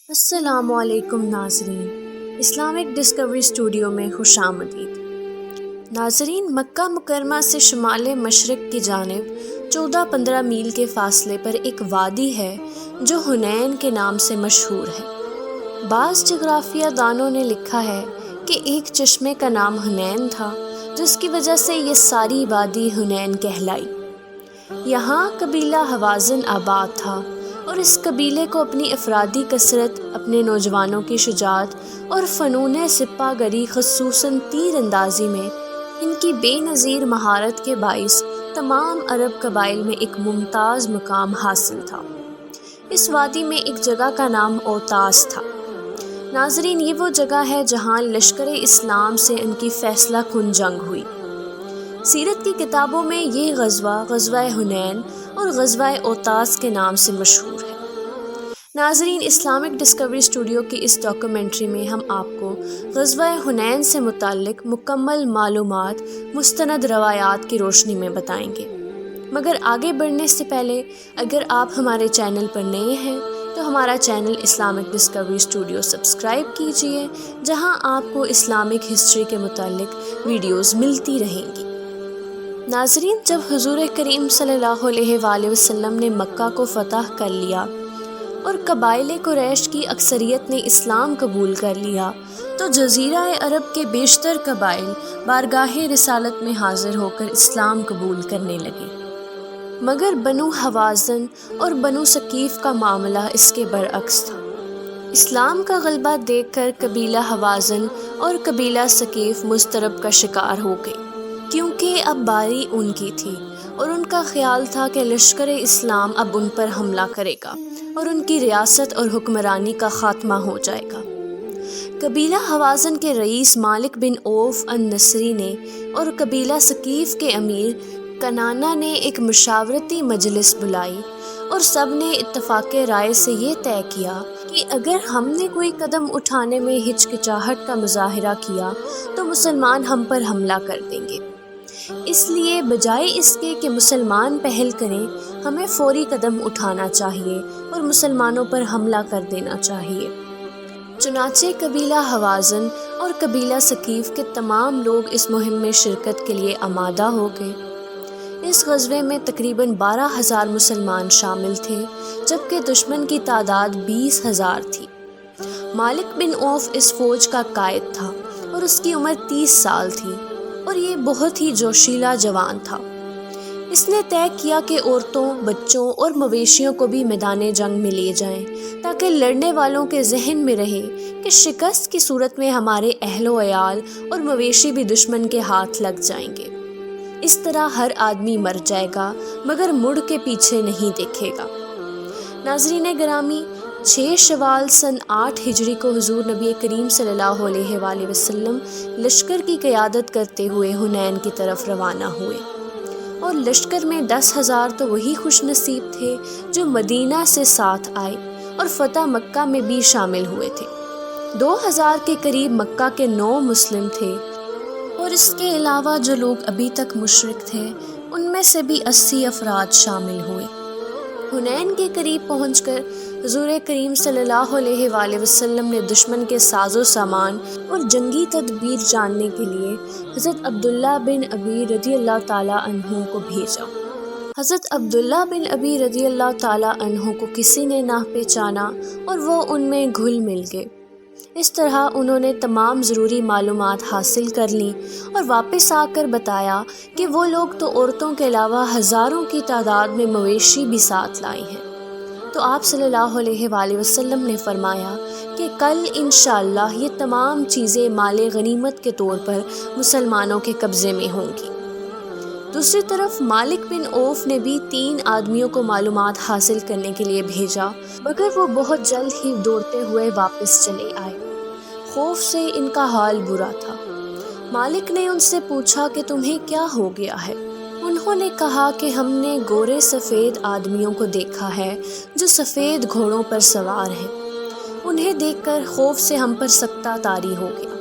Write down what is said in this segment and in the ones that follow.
السلام علیکم ناظرین، اسلامک ڈسکوری اسٹوڈیو میں خوش آمدید۔ ناظرین، مکہ مکرمہ سے شمال مشرق کی جانب 14-15 میل کے فاصلے پر ایک وادی ہے جو حنین کے نام سے مشہور ہے۔ بعض جغرافیہ دانوں نے لکھا ہے کہ ایک چشمے کا نام حنین تھا، جس کی وجہ سے یہ ساری وادی حنین کہلائی۔ یہاں قبیلہ حوازن آباد تھا اور اس قبیلے کو اپنی افرادی کثرت، اپنے نوجوانوں کی شجاعت اور فنون سپہ گری خصوصاً تیر اندازی میں ان کی بے نظیر مہارت کے باعث تمام عرب قبائل میں ایک ممتاز مقام حاصل تھا۔ اس وادی میں ایک جگہ کا نام اوتاس تھا۔ ناظرین، یہ وہ جگہ ہے جہاں لشکر اسلام سے ان کی فیصلہ کن جنگ ہوئی۔ سیرت کی کتابوں میں یہ غزوہ حنین اور غزوہ اوتاس کے نام سے مشہور ہے۔ ناظرین، اسلامک ڈسکوری اسٹوڈیو کی اس ڈاکیومنٹری میں ہم آپ کو غزوہ حنین سے متعلق مکمل معلومات مستند روایات کی روشنی میں بتائیں گے۔ مگر آگے بڑھنے سے پہلے اگر آپ ہمارے چینل پر نئے ہیں تو ہمارا channel Islamic Discovery studio subscribe کیجئے، جہاں آپ کو اسلامک ہسٹری کے متعلق ویڈیوز ملتی رہیں گی۔ ناظرین، جب حضور کریم صلی اللہ علیہ وآلہ وسلم نے مکہ کو فتح کر لیا اور قبائل قریش کی اکثریت نے اسلام قبول کر لیا تو جزیرہ عرب کے بیشتر قبائل بارگاہ رسالت میں حاضر ہو کر اسلام قبول کرنے لگے، مگر بنو حوازن اور بنو ثقیف کا معاملہ اس کے برعکس تھا۔ اسلام کا غلبہ دیکھ کر قبیلہ حوازن اور قبیلہ ثقیف مضطرب کا شکار ہو گئے، کیونکہ اب باری ان کی تھی اور ان کا خیال تھا کہ لشکر اسلام اب ان پر حملہ کرے گا اور ان کی ریاست اور حکمرانی کا خاتمہ ہو جائے گا۔ قبیلہ حوازن کے رئیس مالک بن عوف النصری نے اور قبیلہ ثقیف کے امیر کنانہ نے ایک مشاورتی مجلس بلائی اور سب نے اتفاق رائے سے یہ طے کیا کہ اگر ہم نے کوئی قدم اٹھانے میں ہچکچاہٹ کا مظاہرہ کیا تو مسلمان ہم پر حملہ کر دیں گے، اس لیے بجائے اس کے کہ مسلمان پہل کریں، ہمیں فوری قدم اٹھانا چاہیے اور مسلمانوں پر حملہ کر دینا چاہیے۔ چنانچہ قبیلہ حوازن اور قبیلہ ثقیف کے تمام لوگ اس مہم میں شرکت کے لیے آمادہ ہو گئے۔ اس غزوے میں تقریباً 12,000 مسلمان شامل تھے، جبکہ دشمن کی تعداد 20,000 تھی۔ مالک بن عوف اس فوج کا قائد تھا اور اس کی عمر 30 سال تھی اور یہ بہت ہی جوشیلا جوان تھا۔ اس نے طے کیا کہ عورتوں، بچوں اور مویشیوں کو بھی میدان جنگ میں لے جائیں تاکہ لڑنے والوں کے ذہن میں رہے کہ شکست کی صورت میں ہمارے اہل و عیال اور مویشی بھی دشمن کے ہاتھ لگ جائیں گے۔ اس طرح ہر آدمی مر جائے گا مگر مڑ کے پیچھے نہیں دیکھے گا۔ ناظرین گرامی، 6 شوال سن 8 ہجری کو حضور نبی کریم صلی اللہ علیہ وآلہ وسلم لشکر کی قیادت کرتے ہوئے حنین کی طرف روانہ ہوئے، اور لشکر میں 10,000 تو وہی خوش نصیب تھے جو مدینہ سے ساتھ آئے اور فتح مکہ میں بھی شامل ہوئے تھے۔ 2,000 کے قریب مکہ کے نو مسلم تھے، اور اس کے علاوہ جو لوگ ابھی تک مشرک تھے ان میں سے بھی 80 افراد شامل ہوئے۔ حنین کے قریب پہنچ کر حضور کریم صلی اللہ علیہ وآلہ وسلم نے دشمن کے ساز و سامان اور جنگی تدبیر جاننے کے لیے حضرت عبداللہ بن ابی رضی اللہ تعالیٰ عنہ کو بھیجا۔ حضرت عبداللہ بن ابی رضی اللہ تعالیٰ عنہ کو کسی نے نہ پہچانا اور وہ ان میں گھل مل گئے۔ اس طرح انہوں نے تمام ضروری معلومات حاصل کر لیں اور واپس آ کر بتایا کہ وہ لوگ تو عورتوں کے علاوہ ہزاروں کی تعداد میں مویشی بھی ساتھ لائے ہیں۔ تو آپ صلی اللہ علیہ وآلہ وسلم نے فرمایا کہ کل انشاءاللہ یہ تمام چیزیں مال غنیمت کے طور پر مسلمانوں کے قبضے میں ہوں گی۔ دوسری طرف مالک بن عوف نے بھی 3 آدمیوں کو معلومات حاصل کرنے کے لیے بھیجا، مگر وہ بہت جلد ہی دوڑتے ہوئے واپس چلے آئے۔ خوف سے ان کا حال برا تھا۔ مالک نے ان سے پوچھا کہ تمہیں کیا ہو گیا ہے؟ انہوں نے کہا کہ ہم نے گورے سفید آدمیوں کو دیکھا ہے جو سفید گھوڑوں پر سوار ہیں، انہیں دیکھ کر خوف سے ہم پر سکتہ طاری ہو گیا۔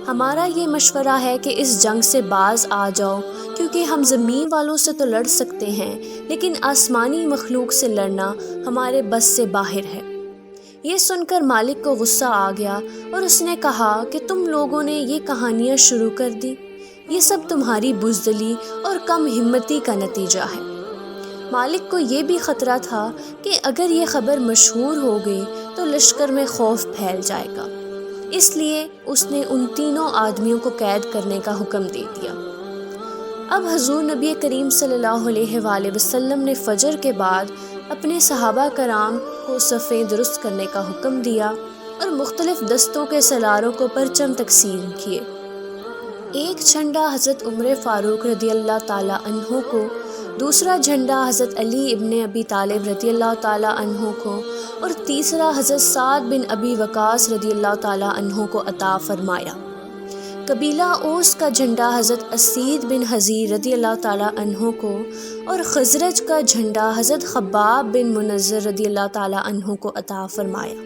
ہمارا یہ مشورہ ہے کہ اس جنگ سے باز آ جاؤ، کیونکہ ہم زمین والوں سے تو لڑ سکتے ہیں لیکن آسمانی مخلوق سے لڑنا ہمارے بس سے باہر ہے۔ یہ سن کر مالک کو غصہ آ گیا اور اس نے کہا کہ تم لوگوں نے یہ کہانیاں شروع کر دی، یہ سب تمہاری بزدلی اور کم ہمتی کا نتیجہ ہے۔ مالک کو یہ بھی خطرہ تھا کہ اگر یہ خبر مشہور ہو گئی تو لشکر میں خوف پھیل جائے گا، اس لیے اس نے ان تینوں آدمیوں کو قید کرنے کا حکم دے دیا۔ اب حضور نبی کریم صلی اللہ علیہ وآلہ وسلم نے فجر کے بعد اپنے صحابہ کرام کو صفیں درست کرنے کا حکم دیا اور مختلف دستوں کے سلاروں کو پرچم تقسیم کیے۔ ایک جھنڈا حضرت عمر فاروق رضی اللہ تعالیٰ عنہ کو، دوسرا جھنڈا حضرت علی ابن ابی طالب رضی اللہ تعالیٰ عنہ کو اور تیسرا حضرت سعد بن ابی وقاص رضی اللہ تعالیٰ عنہ کو عطا فرمایا۔ قبیلہ اوس کا جھنڈا حضرت اسید بن حضیر رضی اللہ تعالیٰ عنہ کو اور خزرج کا جھنڈا حضرت خباب بن منذر رضی اللہ تعالیٰ عنہ کو عطا فرمایا۔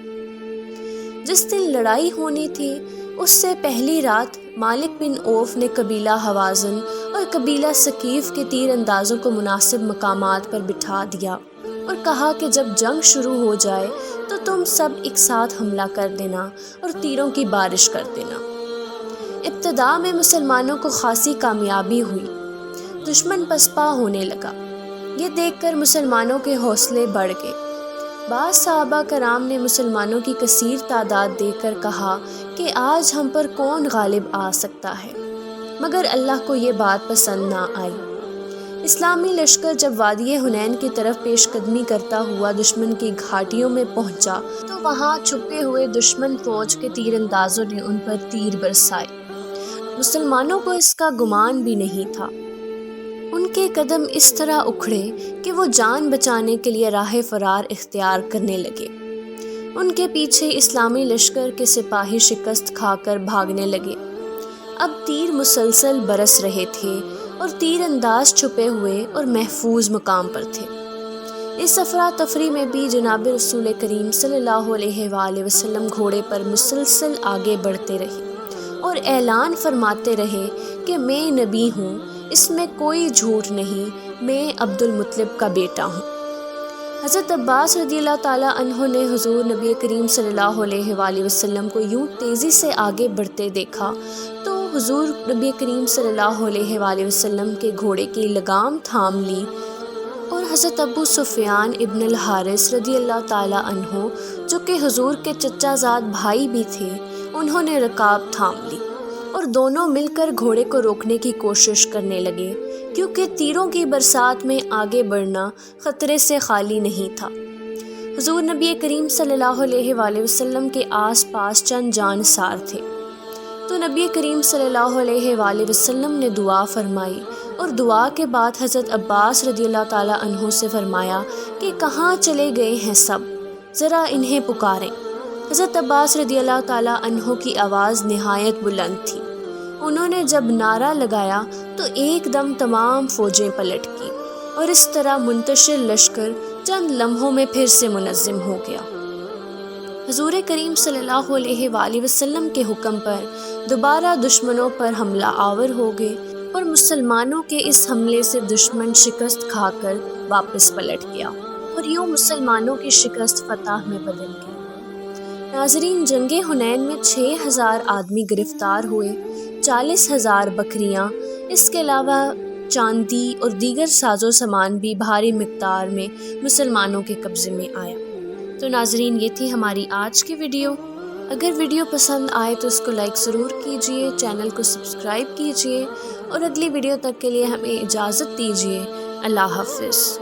جس دن لڑائی ہونی تھی اس سے پہلی رات مالک بن اوف نے قبیلہ حوازن اور قبیلہ ثقیف کے تیر اندازوں کو مناسب مقامات پر بٹھا دیا اور کہا کہ جب جنگ شروع ہو جائے تو تم سب ایک ساتھ حملہ کر دینا اور تیروں کی بارش کر دینا۔ ابتدا میں مسلمانوں کو خاصی کامیابی ہوئی، دشمن پسپا ہونے لگا۔ یہ دیکھ کر مسلمانوں کے حوصلے بڑھ گئے۔ بعض صحابہ کرام نے مسلمانوں کی کثیر تعداد دیکھ کر کہا کہ آج ہم پر کون غالب آ سکتا ہے، مگر اللہ کو یہ بات پسند نہ آئی۔ اسلامی لشکر جب وادی حنین کی طرف پیش قدمی کرتا ہوا دشمن کی گھاٹیوں میں پہنچا تو وہاں چھپے ہوئے دشمن فوج کے تیر اندازوں نے ان پر تیر برسائے۔ مسلمانوں کو اس کا گمان بھی نہیں تھا۔ ان کے قدم اس طرح اکھڑے کہ وہ جان بچانے کے لیے راہ فرار اختیار کرنے لگے۔ ان کے پیچھے اسلامی لشکر کے سپاہی شکست کھا کر بھاگنے لگے۔ اب تیر مسلسل برس رہے تھے اور تیر انداز چھپے ہوئے اور محفوظ مقام پر تھے۔ اس افراتفری میں بھی جناب رسول کریم صلی اللہ علیہ وآلہ وسلم گھوڑے پر مسلسل آگے بڑھتے رہے اور اعلان فرماتے رہے کہ میں نبی ہوں، اس میں کوئی جھوٹ نہیں، میں عبد المطلب کا بیٹا ہوں۔ حضرت عباس رضی اللہ تعالیٰ عنہ نے حضور نبی کریم صلی اللہ علیہ وآلہ وسلم کو یوں تیزی سے آگے بڑھتے دیکھا تو حضور نبی کریم صلی اللہ علیہ وآلہ وسلم کے گھوڑے کی لگام تھام لی اور حضرت ابو سفیان ابن الحارث رضی اللہ تعالیٰ عنہ جو کہ حضور کے چچا زاد بھائی بھی تھے، انہوں نے رکاب تھام لی اور دونوں مل کر گھوڑے کو روکنے کی کوشش کرنے لگے، کیونکہ تیروں کی برسات میں آگے بڑھنا خطرے سے خالی نہیں تھا۔ حضور نبی کریم صلی اللہ علیہ وآلہ وسلم کے آس پاس چند جانثار تھے، تو نبی کریم صلی اللہ علیہ وآلہ وسلم نے دعا فرمائی اور دعا کے بعد حضرت عباس رضی اللہ تعالیٰ عنہ سے فرمایا کہ کہاں چلے گئے ہیں سب، ذرا انہیں پکاریں۔ حضرت عباس رضی اللہ تعالیٰ عنہ کی آواز نہایت بلند تھی۔ انہوں نے جب نعرہ لگایا تو ایک دم تمام فوجیں پلٹ کی اور اس طرح منتشر لشکر چند لمحوں میں پھر سے منظم ہو گیا۔ حضور کریم صلی اللہ علیہ وآلہ وسلم کے حکم پر دوبارہ دشمنوں پر حملہ آور ہو گئے اور مسلمانوں کے اس حملے سے دشمن شکست کھا کر واپس پلٹ گیا اور یوں مسلمانوں کی شکست فتح میں بدل گئی۔ ناظرین، جنگ حنین میں 6000 آدمی گرفتار ہوئے، 40,000 بکریاں، اس کے علاوہ چاندی اور دیگر ساز و سامان بھی بھاری مقدار میں مسلمانوں کے قبضے میں آیا۔ تو ناظرین، یہ تھی ہماری آج کی ویڈیو۔ اگر ویڈیو پسند آئے تو اس کو لائک ضرور کیجئے، چینل کو سبسکرائب کیجئے اور اگلی ویڈیو تک کے لیے ہمیں اجازت دیجئے۔ اللہ حافظ۔